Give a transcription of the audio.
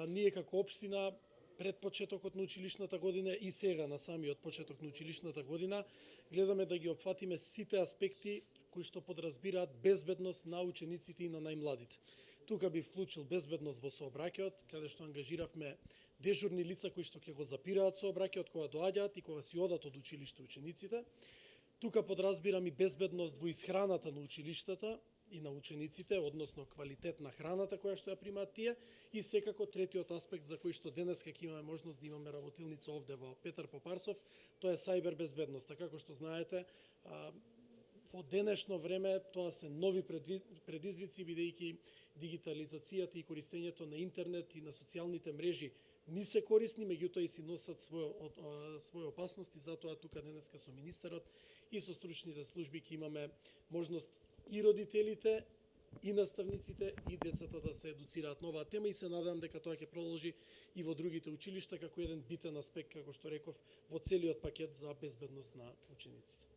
ние како општина пред почетокот на училишната година и сега на самиот почеток на училишната година гледаме да ги опфатиме сите аспекти кои што подразбираат безбедност на учениците и на најмладите. Тука би вклучил безбедност во сообраќајот, каде што ангажиравме дежурни лица кои што ќе го запираат сообраќајот кога доаѓаат и кога си одат од училиште учениците. Тука подразбирам и безбедност во исхраната на училиштата и на учениците, односно квалитет на храната која што ја примаат тие, и секако третиот аспект за кој што денеска ќе имаме можност да имаме работилница овде во Петар Попарсов, тоа е сајбер безбедноста. Како што знаете, во денешно време тоа се нови предизвици, бидејќи дигитализацијата и користењето на интернет и на социјалните мрежи ни се корисни, меѓутоа и си носат своје опасности, затоа тука денеска со министерот и со стручните служби ќе имаме можност и родителите, и наставниците, и децата да се едуцираат на оваа тема, и се надевам дека тоа ќе продолжи и во другите училишта како еден битен аспект, како што реков, во целиот пакет за безбедност на учениците.